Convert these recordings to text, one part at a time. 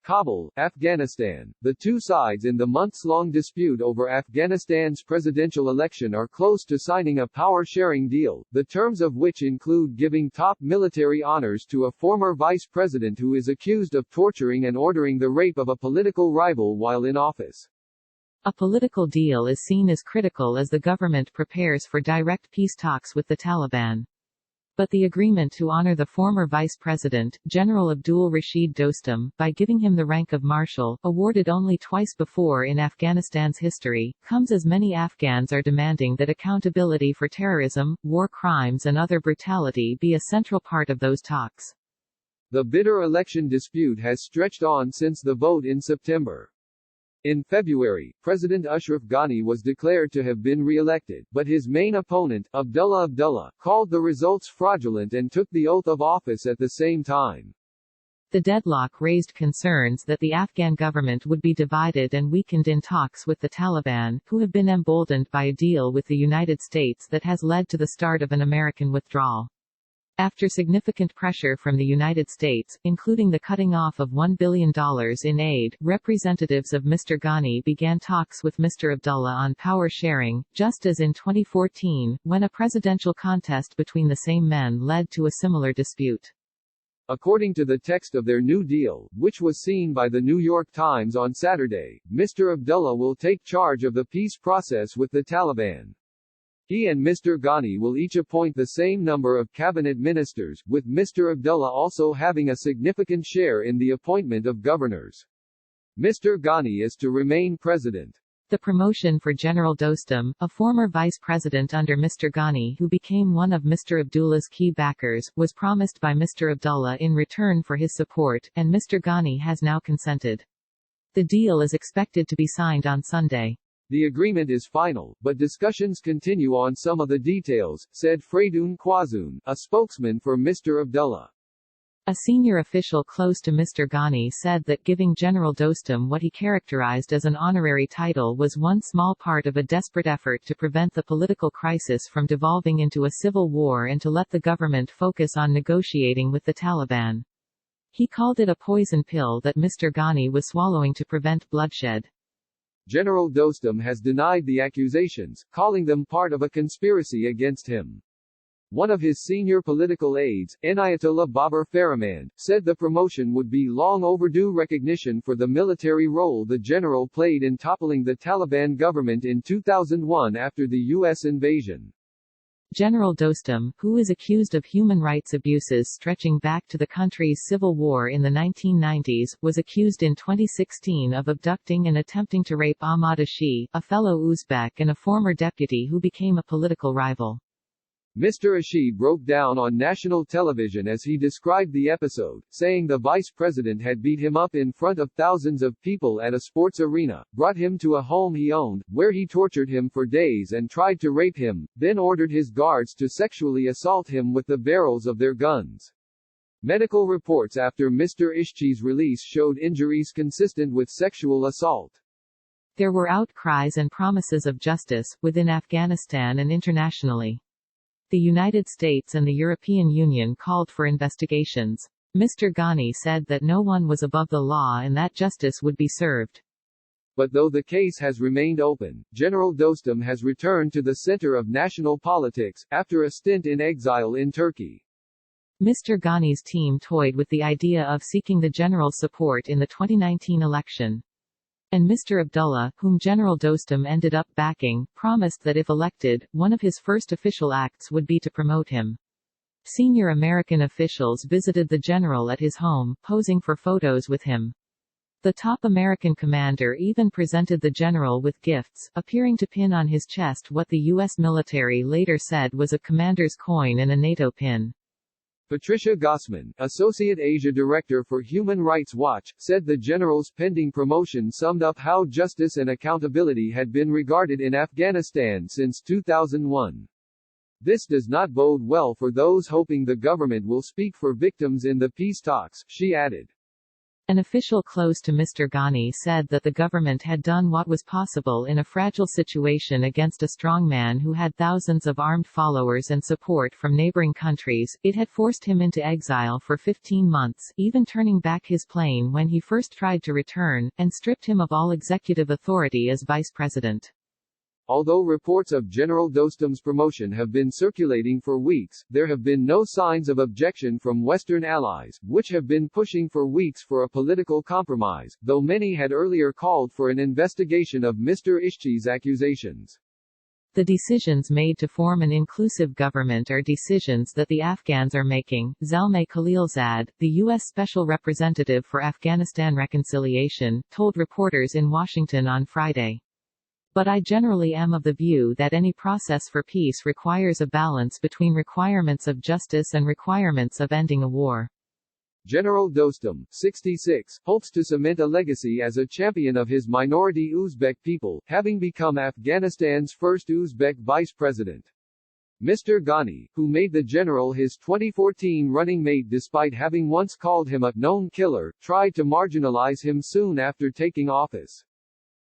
Kabul, Afghanistan. The two sides in the months-long dispute over Afghanistan's presidential election are close to signing a power-sharing deal, the terms of which include giving top military honors to a former vice president who is accused of torturing and ordering the rape of a political rival while in office. A political deal is seen as critical as the government prepares for direct peace talks with the Taliban. But the agreement to honor the former vice president, General Abdul Rashid Dostum, by giving him the rank of marshal, awarded only twice before in Afghanistan's history, comes as many Afghans are demanding that accountability for terrorism, war crimes and other brutality be a central part of those talks. The bitter election dispute has stretched on since the vote in September. In February, President Ashraf Ghani was declared to have been re-elected, but his main opponent, Abdullah, called the results fraudulent and took the oath of office at the same time. The deadlock raised concerns that the Afghan government would be divided and weakened in talks with the Taliban, who have been emboldened by a deal with the United States that has led to the start of an American withdrawal. After significant pressure from the United States, including the cutting off of $1 billion in aid, representatives of Mr. Ghani began talks with Mr. Abdullah on power sharing, just as in 2014, when a presidential contest between the same men led to a similar dispute. According to the text of their new deal, which was seen by the New York Times on Saturday, Mr. Abdullah will take charge of the peace process with the Taliban. He and Mr. Ghani will each appoint the same number of cabinet ministers, with Mr. Abdullah also having a significant share in the appointment of governors. Mr. Ghani is to remain president. The promotion for General Dostum, a former vice president under Mr. Ghani who became one of Mr. Abdullah's key backers, was promised by Mr. Abdullah in return for his support, and Mr. Ghani has now consented. The deal is expected to be signed on Sunday. The agreement is final, but discussions continue on some of the details, said Freydun Quazun, a spokesman for Mr. Abdullah. A senior official close to Mr. Ghani said that giving General Dostum what he characterized as an honorary title was one small part of a desperate effort to prevent the political crisis from devolving into a civil war and to let the government focus on negotiating with the Taliban. He called it a poison pill that Mr. Ghani was swallowing to prevent bloodshed. General Dostum has denied the accusations, calling them part of a conspiracy against him. One of his senior political aides, Inayatullah Babar Ferriman, said the promotion would be long overdue recognition for the military role the general played in toppling the Taliban government in 2001 after the U.S. invasion. General Dostum, who is accused of human rights abuses stretching back to the country's civil war in the 1990s, was accused in 2016 of abducting and attempting to rape Ahmad Ashi, a fellow Uzbek and a former deputy who became a political rival. Mr. Ashi broke down on national television as he described the episode, saying the vice president had beat him up in front of thousands of people at a sports arena, brought him to a home he owned, where he tortured him for days and tried to rape him, then ordered his guards to sexually assault him with the barrels of their guns. Medical reports after Mr. Ishchi's release showed injuries consistent with sexual assault. There were outcries and promises of justice, within Afghanistan and internationally. The United States and the European Union called for investigations. Mr. Ghani said that no one was above the law and that justice would be served. But though the case has remained open, General Dostum has returned to the center of national politics, after a stint in exile in Turkey. Mr. Ghani's team toyed with the idea of seeking the general's support in the 2019 election. And Mr. Abdullah, whom General Dostum ended up backing, promised that if elected, one of his first official acts would be to promote him. Senior American officials visited the general at his home, posing for photos with him. The top American commander even presented the general with gifts, appearing to pin on his chest what the U.S. military later said was a commander's coin and a NATO pin. Patricia Gossman, Associate Asia Director for Human Rights Watch, said the general's pending promotion summed up how justice and accountability had been regarded in Afghanistan since 2001. This does not bode well for those hoping the government will speak for victims in the peace talks, she added. An official close to Mr. Ghani said that the government had done what was possible in a fragile situation against a strongman who had thousands of armed followers and support from neighboring countries. It had forced him into exile for 15 months, even turning back his plane when he first tried to return, and stripped him of all executive authority as vice president. Although reports of General Dostum's promotion have been circulating for weeks, there have been no signs of objection from Western allies, which have been pushing for weeks for a political compromise, though many had earlier called for an investigation of Mr. Ishqi's accusations. The decisions made to form an inclusive government are decisions that the Afghans are making, Zalmay Khalilzad, the U.S. Special Representative for Afghanistan Reconciliation, told reporters in Washington on Friday. But I generally am of the view that any process for peace requires a balance between requirements of justice and requirements of ending a war. General Dostum, 66, hopes to cement a legacy as a champion of his minority Uzbek people, having become Afghanistan's first Uzbek vice president. Mr. Ghani, who made the general his 2014 running mate despite having once called him a known killer, tried to marginalize him soon after taking office.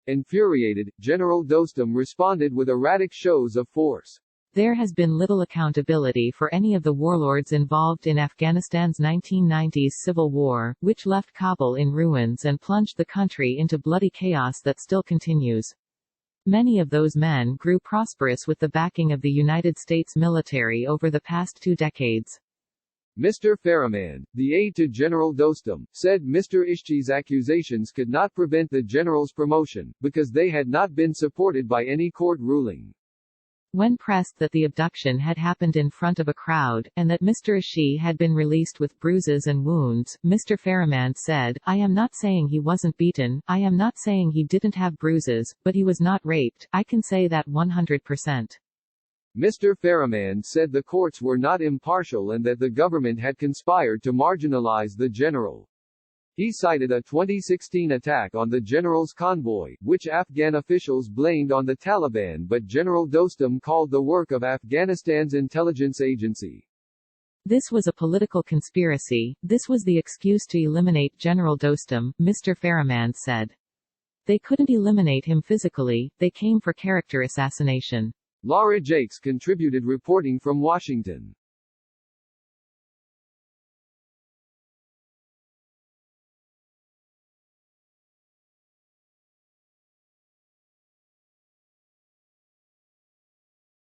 Infuriated, General Dostum responded with erratic shows of force. There has been little accountability for any of the warlords involved in Afghanistan's 1990s civil war, which left Kabul in ruins and plunged the country into bloody chaos that still continues. Many of those men grew prosperous with the backing of the United States military over the past 2 decades. Mr. Ferriman, the aide to General Dostum, said Mr. Ishqi's accusations could not prevent the general's promotion, because they had not been supported by any court ruling. When pressed that the abduction had happened in front of a crowd, and that Mr. Ishqi had been released with bruises and wounds, Mr. Ferriman said, I am not saying he wasn't beaten, I am not saying he didn't have bruises, but he was not raped, I can say that 100%. Mr. Ferriman said the courts were not impartial and that the government had conspired to marginalize the general. He cited a 2016 attack on the general's convoy, which Afghan officials blamed on the Taliban, but General Dostum called the work of Afghanistan's intelligence agency. This was a political conspiracy, this was the excuse to eliminate General Dostum, Mr. Ferriman said. They couldn't eliminate him physically, they came for character assassination. Laura Jakes contributed reporting from Washington.